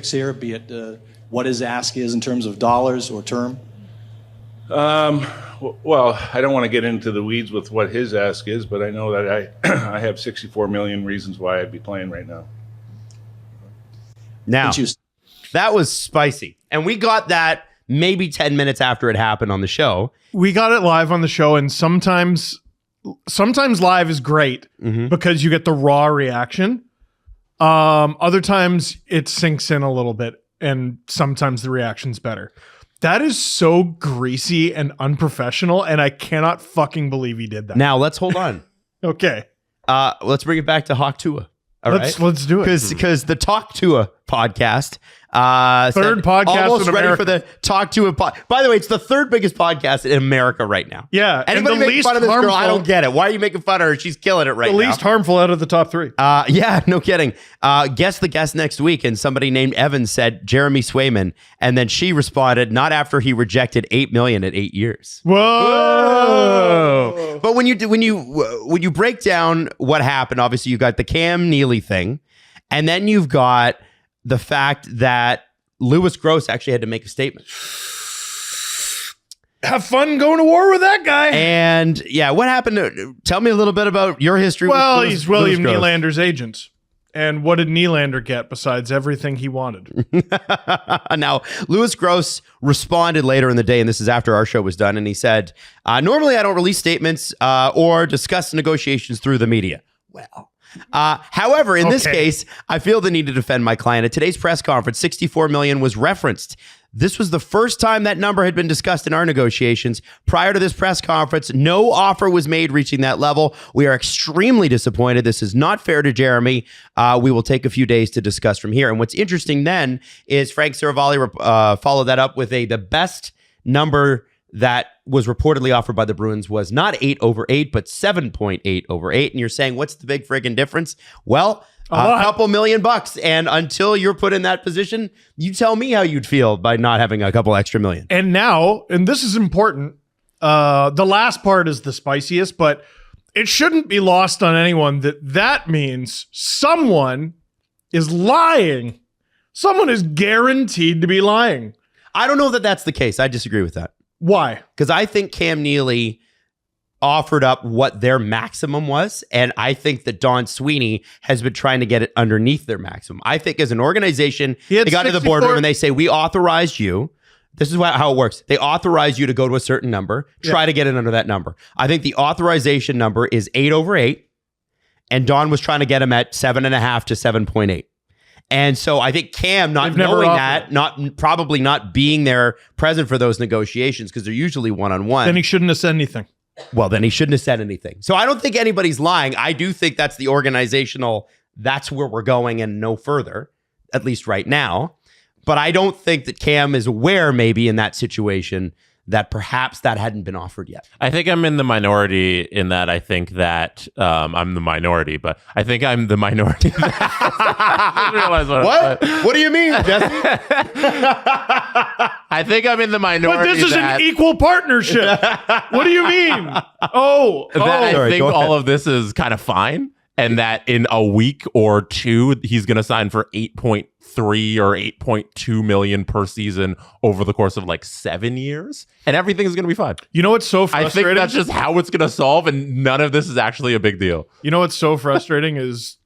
here, be it what his ask is in terms of dollars or term? Well, I don't want to get into the weeds with what his ask is, but I know that I have 64 million reasons why I'd be playing right now. Now, that was spicy. And we got that maybe 10 minutes after it happened on the show. We got it live on the show, and sometimes live is great because you get the raw reaction. Other times it sinks in a little bit, and sometimes the reaction's better. That is so greasy and unprofessional, and I cannot fucking believe he did that. Now, let's hold on. Okay. Let's bring it back to Hawk Tua. Let's do it. Because the Talk Tua podcast. Third podcast almost in ready America. for the Talk Tua By the way, it's the third biggest podcast in America right now. Yeah. Anybody and the making least fun of this harmful, girl? I don't get it. Why are you making fun of her? She's killing it right now. The least harmful out of the top three. Yeah, no kidding. Guess the guest next week, and somebody named Evan said Jeremy Swayman, and then she responded, not after he rejected $8 million at 8 years. Whoa! But when you break down what happened, obviously you got the Cam Neely thing, and then you've got the fact that Louis Gross actually had to make a statement. Have fun going to war with that guy. And yeah, what happened? Tell me a little bit about your history. Well, with he's William Louis Gross. Nylander's agent. And what did Nylander get besides everything he wanted? Now, Louis Gross responded later in the day, and this is after our show was done, and he said, normally I don't release statements or discuss negotiations through the media. Well, however, in this case, I feel the need to defend my client. At today's press conference, 64 million was referenced. This was the first time that number had been discussed in our negotiations. Prior to this press conference, no offer was made reaching that level. We are extremely disappointed. This is not fair to Jeremy. We will take a few days to discuss from here. And what's interesting then is Frank Saravalli followed that up with the best number that was reportedly offered by the Bruins was not 8 over 8, but 7.8 over 8. And you're saying, what's the big friggin' difference? Well, a couple $1 million. And until you're put in that position, you tell me how you'd feel by not having a couple extra million. And now, and this is important, the last part is the spiciest, but it shouldn't be lost on anyone that means someone is lying. Someone is guaranteed to be lying. I don't know that that's the case. I disagree with that. Why? Because I think Cam Neely offered up what their maximum was, and I think that Don Sweeney has been trying to get it underneath their maximum. I think as an organization, they got to the boardroom and they say, we authorized you. This is how it works. They authorize you to go to a certain number, try to get it under that number. I think the authorization number is 8 over 8, and Don was trying to get him at 7.5 to 7.8. And so I think Cam, not knowing that, probably not being there present for those negotiations, because they're usually one-on-one. Then he shouldn't have said anything. Well, then he shouldn't have said anything. So I don't think anybody's lying. I do think that's the organizational, that's where we're going and no further, at least right now. But I don't think that Cam is aware, maybe in that situation, that perhaps that hadn't been offered yet. I think I'm in the minority in that I think that I'm the minority, but I think I'm the minority. I didn't realize what do you mean, Jesse? I think I'm in the minority. But this is an equal partnership. What do you mean? I think all of this is kind of fine. And that in a week or two, he's going to sign for 8.3 or 8.2 million per season over the course of like 7 years. And everything is going to be fine. You know what's so frustrating? I think that's just how it's going to solve. And none of this is actually a big deal. You know what's so frustrating is,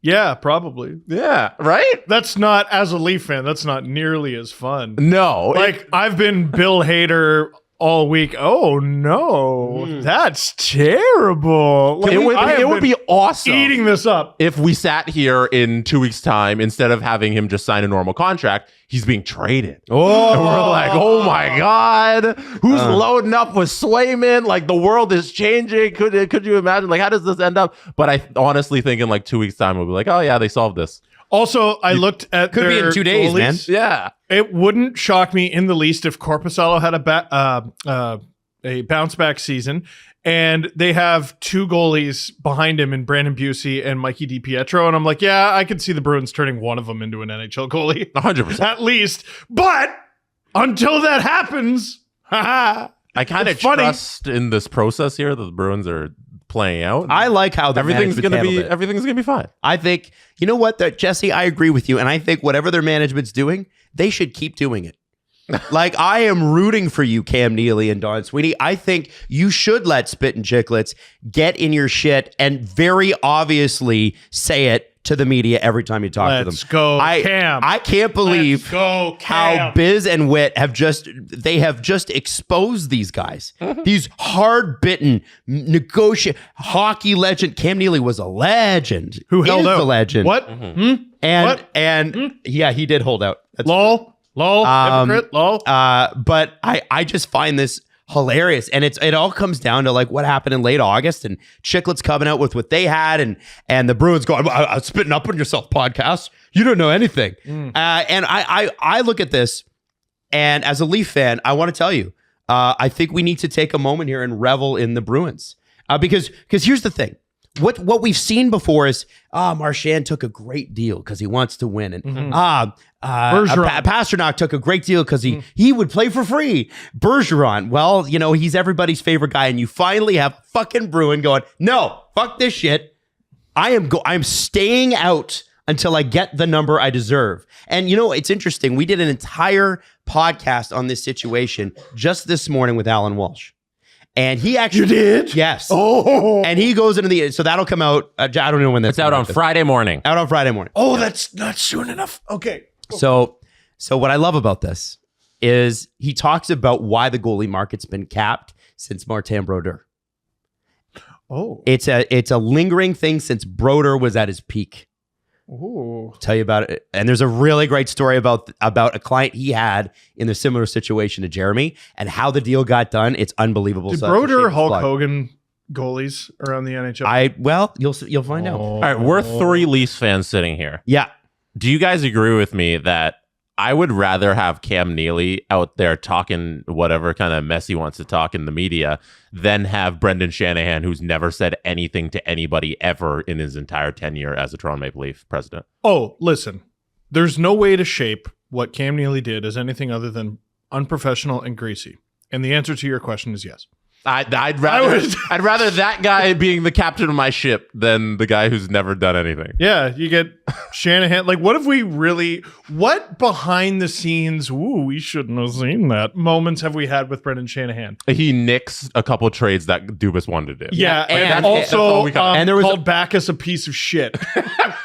yeah, probably. Yeah, right? That's not, as a Leaf fan, that's not nearly as fun. No. Like, I've been Bill Hader all week. Oh no, that's terrible. Like, it would be awesome eating this up if we sat here in 2 weeks' time, instead of having him just sign a normal contract, he's being traded. Oh, and we're like, oh my God, who's loading up with Swayman? Like, the world is changing. Could you imagine? Like, how does this end up? But I honestly think in like 2 weeks' time, we'll be like, oh yeah, they solved this. Also, I looked at could be in 2 days, goalies. man. Yeah. It wouldn't shock me in the least if Korpisalo had a bounce back season, and they have two goalies behind him in Brandon Busey and Mikey DiPietro, and I'm like, yeah, I could see the Bruins turning one of them into an NHL goalie, 100%, at least. But until that happens, I kind of trust in this process here that the Bruins are playing out. I like how the everything's management handled it. Everything's gonna be fine. I think, you know what, Jesse, I agree with you. And I think whatever their management's doing, they should keep doing it. Like, I am rooting for you, Cam Neely and Don Sweeney. I think you should let Spit and Chicklets get in your shit and very obviously say it to the media every time you talk to them. Let's go, Cam. I can't believe Cam. how Biz and Wit have just exposed these guys. These hard-bitten hockey legend. Cam Neely was a legend. Who held out? A legend. What? Yeah, he did hold out. That's Lol. Hypocrite. Lol. but I just find this hilarious, and it all comes down to like what happened in late August and Chicklets coming out with what they had, and the Bruins going, I'm spitting up on yourself podcast. You don't know anything. And I look at this, and as a Leaf fan, I want to tell you, I think we need to take a moment here and revel in the Bruins, because here's the thing. What we've seen before is Marchand took a great deal because he wants to win, and Pasternak took a great deal because he would play for free. Bergeron, well, he's everybody's favorite guy, and you finally have fucking Bruin going, no, fuck this shit. I'm staying out until I get the number I deserve. And it's interesting. We did an entire podcast on this situation just this morning with Alan Walsh. And he actually did? Yes. Oh. And he goes into so that'll come out. I don't know when that's It's out on Friday morning. Out on Friday morning. Oh, that's not soon enough. Okay. So what I love about this is he talks about why the goalie market's been capped since Martin Brodeur. Oh. It's a lingering thing since Brodeur was at his peak. Ooh. Tell you about it. And there's a really great story about a client he had in a similar situation to Jeremy and how the deal got done. It's unbelievable. Did So that's a Brodeur shameless Hulk plug. Hogan goalies around the NHL? You'll find out. All right, we're three Leafs fans sitting here. Yeah. Do you guys agree with me that I would rather have Cam Neely out there talking whatever kind of mess he wants to talk in the media than have Brendan Shanahan, who's never said anything to anybody ever in his entire tenure as a Toronto Maple Leaf president? Oh, listen. There's no way to shape what Cam Neely did as anything other than unprofessional and greasy. And the answer to your question is yes. I'd rather that guy being the captain of my ship than the guy who's never done anything. Yeah, you get Shanahan. Like, what behind the scenes, we shouldn't have seen that moments have we had with Brendan Shanahan? He nicks a couple trades that Dubas wanted to do. Yeah, and that's all also we got. And there was called Bacchus a piece of shit,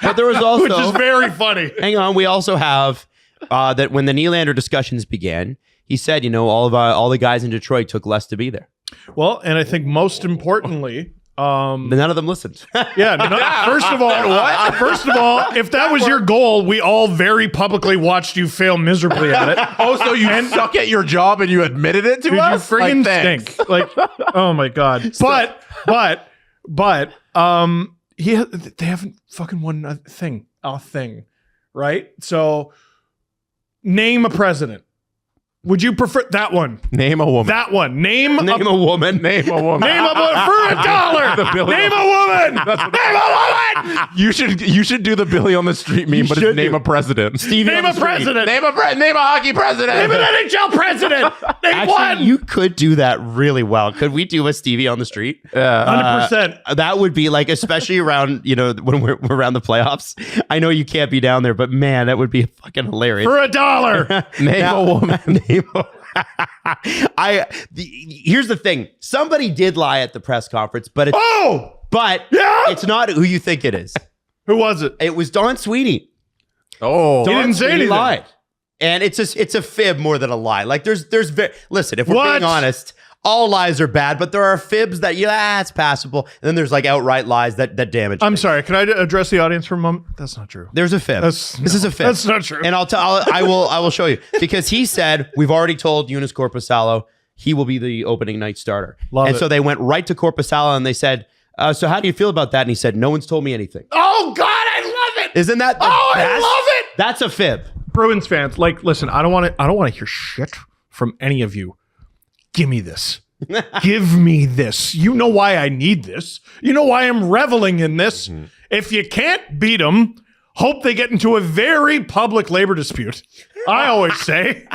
But there was also which is very funny. hang on, we also have that when the Nylander discussions began, he said, all the guys in Detroit took less to be there. Well, and I think most importantly, But none of them listened. First of all, if that was your goal, we all very publicly watched you fail miserably at it. Oh, so you suck at your job and you admitted it to Dude, us? you friggin' thanks. stink. Like, oh my god. But they haven't fucking won a thing, right? So, name a president. Would you prefer that one? Name a woman. That one. Name a woman. Name a woman. Name a woman for $1. Name a woman. Name a woman. You should do the Billy on the Street meme, but it's name a president. Name a president. Name a hockey president. Name an NHL president. Name one. Actually, you could do that really well. Could we do a Stevie on the Street? 100%. That would be like, especially around, when we're around the playoffs. I know you can't be down there, but man, that would be fucking hilarious. For $1. Name a woman. Here's the thing. Somebody did lie at the press conference, but it's it's not who you think it is. Who was it? It was Don Sweeney. Oh, He didn't say anything. Lied. And it's a fib more than a lie. Like listen, if we're being honest, all lies are bad, but there are fibs that it's passable. And then there's like outright lies that damage. I'm things. sorry. Can I address the audience for a moment? That's not true. There's a fib. This is a fib. That's not true. And I will show you, because he said we've already told Eunice Corpusalo he will be the opening night starter. So they went right to Corpusalo and they said, so how do you feel about that? And he said, no one's told me anything. Oh God, I love it. Isn't that the I best? love it. That's a fib. Bruins fans, listen, I don't want to hear shit from any of you. Give me this. Give me this. You know why I need this. You know why I'm reveling in this. Mm-hmm. If you can't beat them, hope they get into a very public labor dispute. I always say.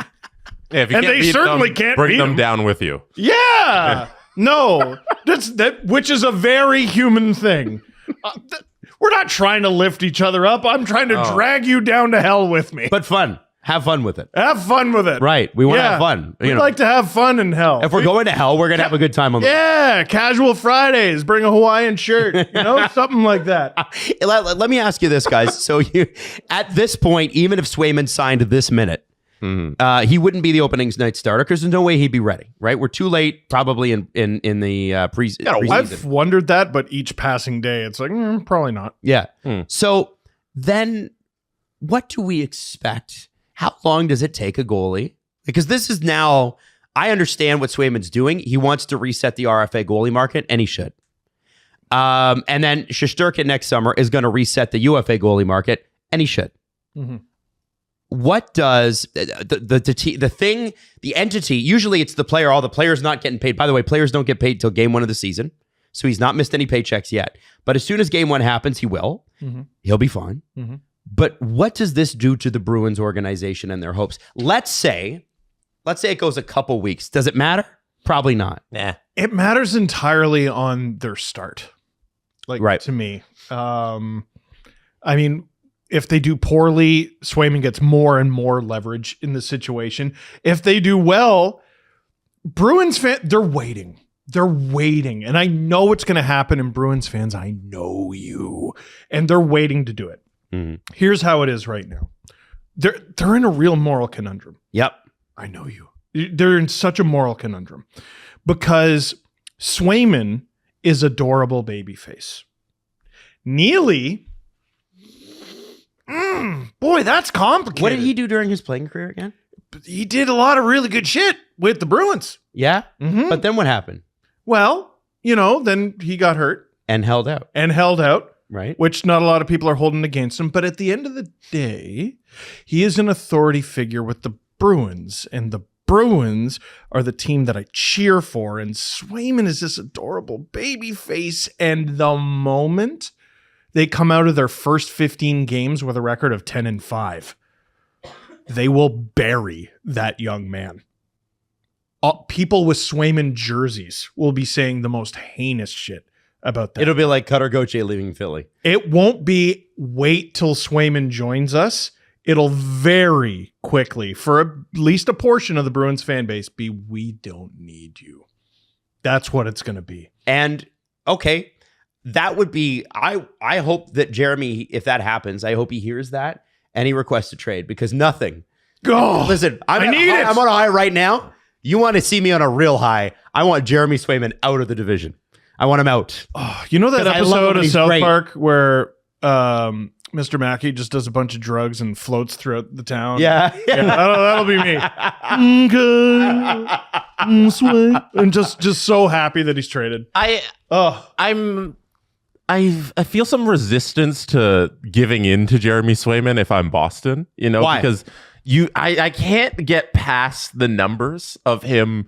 Yeah, if you And can't they beat certainly them, can't bring beat them them. down with you. Yeah. No, which is a very human thing. We're not trying to lift each other up. I'm trying to drag you down to hell with me. But fun. Have fun with it. Have fun with it. Right. We want to have fun. We'd like to have fun in hell. If we're going to hell, we're going to have a good time on the Yeah, casual Fridays. Bring a Hawaiian shirt. Something like that. Let me ask you this, guys. So at this point, even if Swayman signed this minute, he wouldn't be the opening night starter because there's no way he'd be ready, right? We're too late probably in the preseason. I've wondered that, but each passing day, it's like, probably not. Yeah. So then what do we expect? How long does it take a goalie? Because this is now, I understand what Swayman's doing. He wants to reset the RFA goalie market, and he should. And then Shesterkin next summer is going to reset the UFA goalie market, and he should. What does the entity, usually it's the player, all the players not getting paid. By the way, players don't get paid till game 1 of the season. So he's not missed any paychecks yet. But as soon as game 1 happens, he will. He'll be fine. But what does this do to the Bruins organization and their hopes? Let's say it goes a couple weeks. Does it matter? Probably not. Nah. It matters entirely on their start. To me. I mean, if they do poorly, Swayman gets more and more leverage in the situation. If they do well, Bruins fans, they're waiting. They're waiting. And I know what's going to happen. And Bruins fans, I know you. And they're waiting to do it. Here's how it is right now. They're in a real moral conundrum. Yep. I know you. They're in such a moral conundrum because Swayman is adorable babyface. Neely, boy, that's complicated. What did he do during his playing career again? He did a lot of really good shit with the Bruins. Yeah? But then what happened? Well, then he got hurt. And held out. Right. Which not a lot of people are holding against him. But at the end of the day, he is an authority figure with the Bruins. And the Bruins are the team that I cheer for. And Swayman is this adorable baby face. And the moment they come out of their first 15 games with a record of 10-5, they will bury that young man. People with Swayman jerseys will be saying the most heinous shit about that. It'll be like Cutter Gauthier leaving Philly. It won't be wait till Swayman joins us. It'll very quickly, for at least a portion of the Bruins fan base, be we don't need you. That's what it's going to be. And okay, that would be, I hope that Jeremy, if that happens, I hope he hears that and he requests a trade because nothing. Go. Listen, I'm on a high right now. You want to see me on a real high. I want Jeremy Swayman out of the division. I want him out. Oh, you know that episode of South Park where Mr. Mackey just does a bunch of drugs and floats throughout the town? Yeah. That'll be me. And just so happy that he's traded. I feel some resistance to giving in to Jeremy Swayman if I'm Boston, Why? Because I can't get past the numbers of him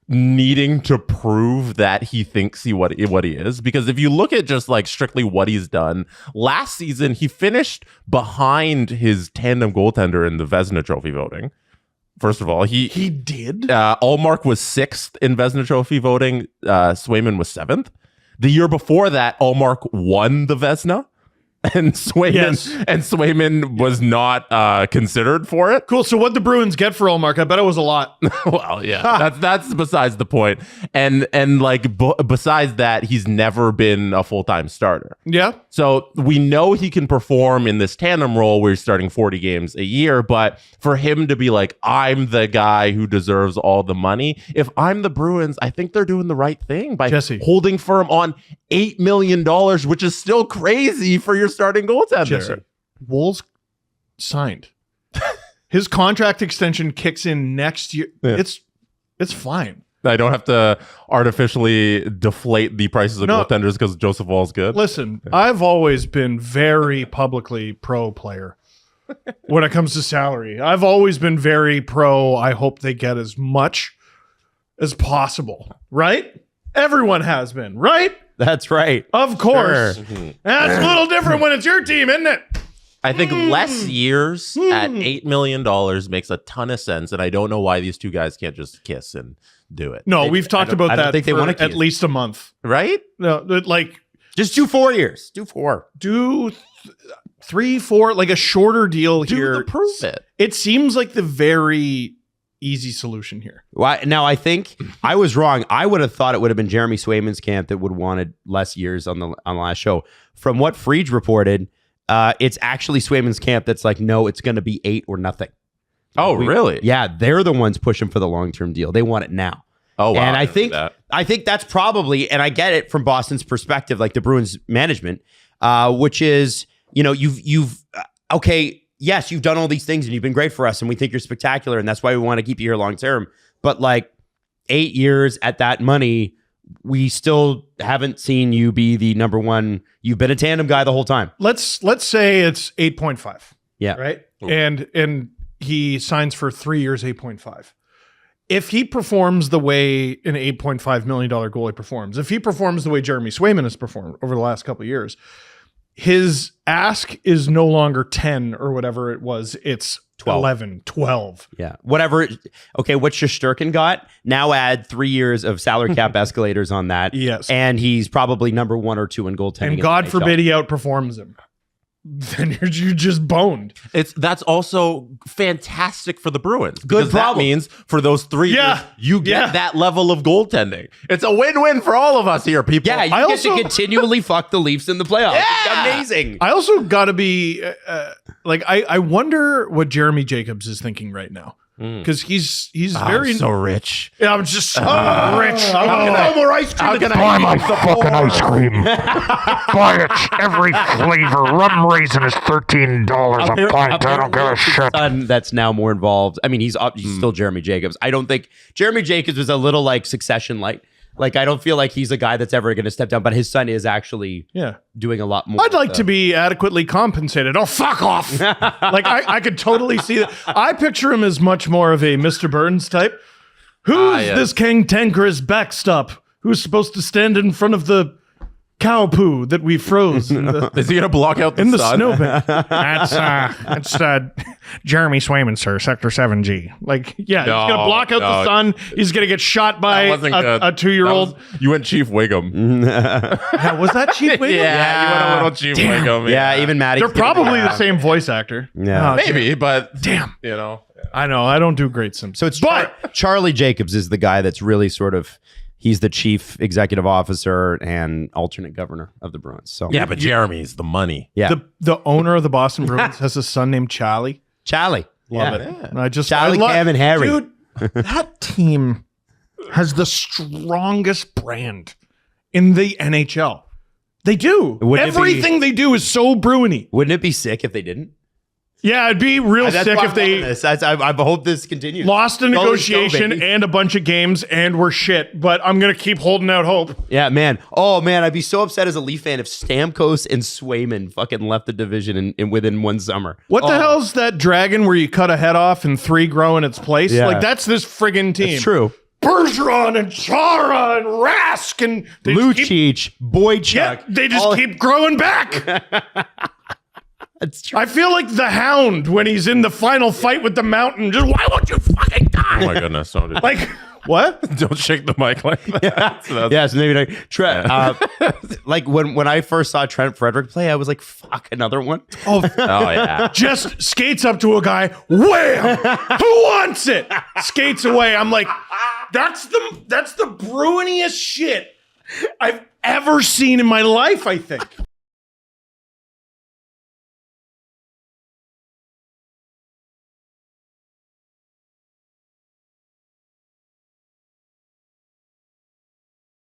needing to prove that he thinks what he is. Because if you look at just like strictly what he's done, last season he finished behind his tandem goaltender in the Vezina Trophy voting. First of all, he did. Ullmark was 6th in Vezina Trophy voting. Swayman was 7th. The year before that, Ullmark won the Vezina. And Swayman was not considered for it. Cool. So what'd the Bruins get for Ullmark? I bet it was a lot. Well, yeah, that's besides the point. And besides that, he's never been a full-time starter. Yeah. So we know he can perform in this tandem role where he's starting 40 games a year. But for him to be like, I'm the guy who deserves all the money. If I'm the Bruins, I think they're doing the right thing by holding firm on $8 million, which is still crazy for your starting goaltender. Jesse, Wool's signed. His contract extension kicks in next year. Yeah. It's fine. I don't have to artificially deflate the prices of goaltenders because Joseph Woll's good. Listen, I've always been very publicly pro player when it comes to salary. I've always been very pro. I hope they get as much as possible. Right? Everyone has been, right? That's right. Of course. Sure. That's a little different when it's your team, isn't it? I think less years at $8 million makes a ton of sense, and I don't know why these two guys can't just kiss and do it. No, we've talked about I don't that think they for wanna kiss. at least a month. Right? No, like Just do 4 years. Do 4. do 3, 4, like a shorter deal Do here. the prove it. It seems like the very easy solution here. Well, now I think I was wrong. I would have thought it would have been Jeremy Swayman's camp that would have wanted less years on the last show. From what Friedge reported, it's actually Swayman's camp that's like, no, it's going to be 8 or nothing. Oh, really? Yeah, they're the ones pushing for the long-term deal. They want it now. Oh, wow. And I didn't know that. think that's probably, and I get it from Boston's perspective, like the Bruins management, which is, you've okay, yes, you've done all these things and you've been great for us and we think you're spectacular and that's why we want to keep you here long term. But like 8 years at that money, we still haven't seen you be the number one. You've been a tandem guy the whole time. Let's say it's 8.5. Yeah. Right? And he signs for 3 years, 8.5. If he performs the way an $8.5 million goalie performs, if he performs the way Jeremy Swayman has performed over the last couple of years, his ask is no longer 10 or whatever it was. It's 12. 11, 12. Yeah. Whatever. Okay, what Shesterkin got, now add 3 years of salary cap escalators on that. Yes. And he's probably number 1 or 2 in goaltending. And in God the NHL. forbid he outperforms him. Then you're just boned. That's also fantastic for the Bruins. Good Because that problem. means for those 3 Yeah. years, you get Yeah. that level of goaltending. It's a win-win for all of us here, people. Yeah, you I get also- to continually fuck the Leafs in the playoffs. Yeah. It's amazing. I also got to be I wonder what Jeremy Jacobs is thinking right now. Because he's very so rich. Yeah, I'm just so rich. I'm more ice cream. Buy my fucking ice cream. Buy it. Every flavor. Rum raisin is $13 a pint. I don't give a shit. Son that's now more involved. I mean, he's still Jeremy Jacobs. I don't think Jeremy Jacobs is a little like Succession light. Like, I don't feel like he's a guy that's ever going to step down, but his son is actually doing a lot more. I'd like to be adequately compensated. Oh, fuck off. Like, I could totally see that. I picture him as much more of a Mr. Burns type. Who's yes. this cantankerous backstop who's supposed to stand in front of the cow poo that we froze in the, Is he going to block out the in the sun? snowbank? That's Jeremy Swayman, sir, Sector 7G. Like, yeah, he's going to block out the sun. He's going to get shot by That wasn't good. a 2-year-old. You went Chief Wiggum. Yeah, was that Chief Wiggum? Yeah, you went a little Chief Wiggum. Yeah, even Maddie. They're probably the same voice actor. Yeah. Oh, Maybe, but Damn. you know. I know. I don't do great Simpsons. So it's But- Charlie Jacobs is the guy that's really sort of, he's the chief executive officer and alternate governor of the Bruins. So Yeah, but Jeremy's the money. yeah. the owner of the Boston Bruins has a son named Charlie. Charlie. Love Yeah. it. And I just Charlie, Cam, and Harry. Dude, that team has the strongest brand in the NHL. They do. Wouldn't it be- Everything they do is so Bruiny. Wouldn't it be sick if they didn't? Yeah, it'd be real That's sick why if I'm they loving this. I hope this continues. lost a Go, negotiation baby. and a bunch of games and were shit. But I'm gonna keep holding out hope. Yeah, man. Oh, man. I'd be so upset as a Leaf fan if Stamkos and Swayman fucking left the division in within one summer. What the hell's that dragon where you cut a head off and 3 grow in its place? Yeah. Like that's this friggin' team. It's true. Bergeron and Chara and Rask and they just keep, Lucic, Boychuk. yeah, they just all- keep growing back. That's true. I feel like the Hound when he's in the final fight with the Mountain. Just why won't you fucking die? Oh my goodness. Don't, Like what? don't shake the mic like that. So that's- Yes, maybe not. Like when I first saw Trent Frederick play, I was like, "Fuck, another one." Oh, Oh, yeah. just skates up to a guy. Wham! Who wants it? Skates away. I'm like, that's the Bruiniest shit I've ever seen in my life. I think.